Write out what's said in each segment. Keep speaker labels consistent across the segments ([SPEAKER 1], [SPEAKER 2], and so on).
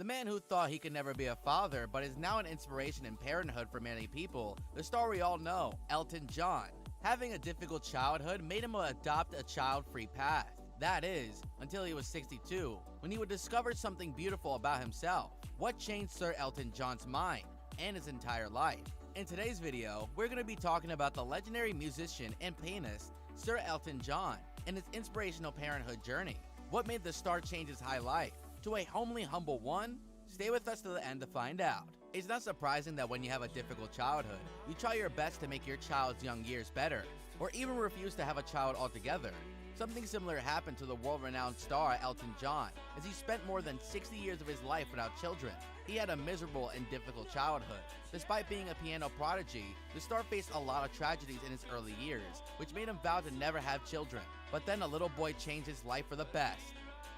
[SPEAKER 1] The man who thought he could never be a father but is now an inspiration in parenthood for many people, the star we all know, Elton John. Having a difficult childhood made him adopt a child-free path. That is, until he was 62, when he would discover something beautiful about himself. What changed Sir Elton John's mind and his entire life? In today's video, we're going to be talking about the legendary musician and pianist Sir Elton John and his inspirational parenthood journey. What made the star change his high life to a homely, humble one? Stay with us to the end to find out. It's not surprising that when you have a difficult childhood, you try your best to make your child's young years better, or even refuse to have a child altogether. Something similar happened to the world-renowned star Elton John, as he spent more than 60 years of his life without children. He had a miserable and difficult childhood. Despite being a piano prodigy, the star faced a lot of tragedies in his early years, which made him vow to never have children. But then a little boy changed his life for the best.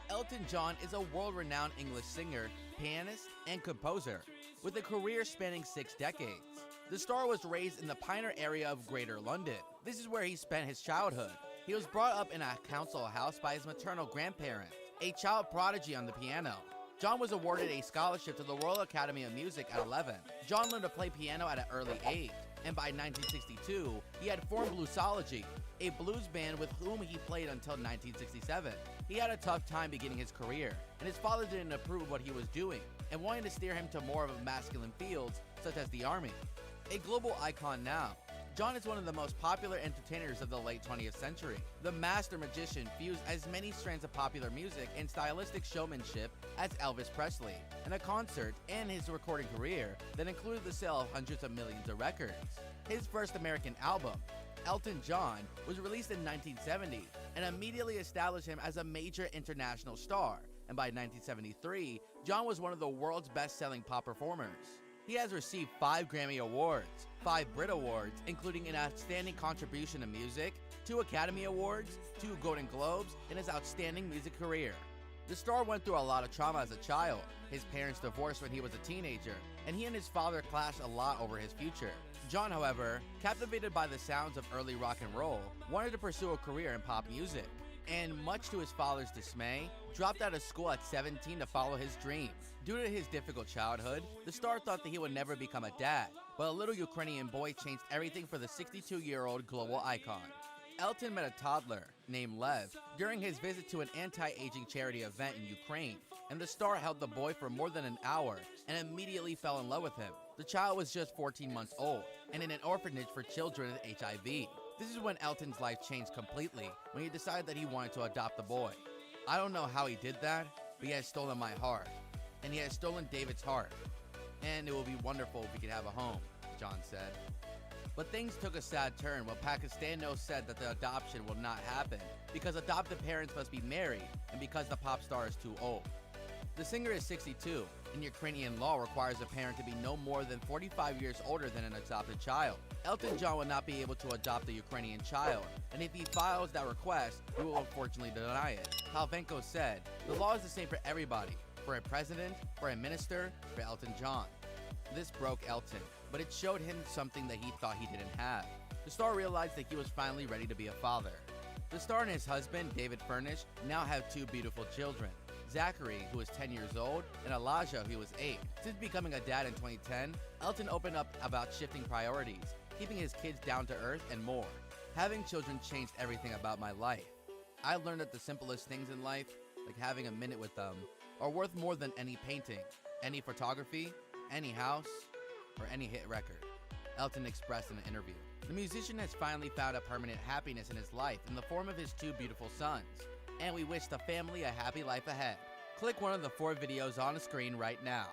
[SPEAKER 1] Elton John is a world-renowned English singer, pianist, and composer, with a career spanning 6 decades. The star was raised in the Pioneer area of Greater London. This is where he spent his childhood. He was brought up in a council house by his maternal grandparents, a child prodigy on the piano. John was awarded a scholarship to the Royal Academy of Music at 11. John learned to play piano at an early age, and by 1962, he had formed Bluesology, a blues band with whom he played until 1967. He had a tough time beginning his career, and his father didn't approve of what he was doing, and wanted to steer him to more of masculine fields, such as the army. A global icon now, John is one of the most popular entertainers of the late 20th century. The master magician fused as many strands of popular music and stylistic showmanship as Elvis Presley, in a concert and his recording career that included the sale of hundreds of millions of records. His first American album, Elton John, was released in 1970 and immediately established him as a major international star, and by 1973, John was one of the world's best-selling pop performers. He has received 5 Grammy Awards, 5 Brit Awards, including an outstanding contribution to music, 2 Academy Awards, 2 Golden Globes, in his outstanding music career. The star went through a lot of trauma as a child. His parents divorced when he was a teenager, and he and his father clashed a lot over his future. John, however, captivated by the sounds of early rock and roll, wanted to pursue a career in pop music, and much to his father's dismay, dropped out of school at 17 to follow his dream. Due to his difficult childhood, the star thought that he would never become a dad, but a little Ukrainian boy changed everything for the 62-year-old global icon. Elton met a toddler named Lev during his visit to an anti-aging charity event in Ukraine, and the star held the boy for more than an hour and immediately fell in love with him. The child was just 14 months old and in an orphanage for children with HIV. This is when Elton's life changed completely, when he decided that he wanted to adopt the boy. I don't know how he did that, but he has stolen my heart, and he has stolen David's heart, and it will be wonderful if we could have a home, John said. But things took a sad turn when Pakistano said that the adoption will not happen because adoptive parents must be married and because the pop star is too old. The singer is 62, and Ukrainian law requires a parent to be no more than 45 years older than an adopted child. Elton John will not be able to adopt the Ukrainian child, and if he files that request, we will unfortunately deny it. Palvenko said, "The law is the same for everybody, for a president, for a minister, for Elton John." This broke Elton, but it showed him something that he thought he didn't have. The star realized that he was finally ready to be a father. The star and his husband, David Furnish, now have 2 beautiful children, Zachary, who is 10 years old, and Elijah, who is 8. Since becoming a dad in 2010, Elton opened up about shifting priorities, keeping his kids down to earth, and more. Having children changed everything about my life. I learned that the simplest things in life, like having a minute with them, are worth more than any painting, any photography, any house, or any hit record, Elton expressed in an interview. The musician has finally found a permanent happiness in his life in the form of his 2 beautiful sons, and we wish the family a happy life ahead. Click one of the 4 videos on the screen right now.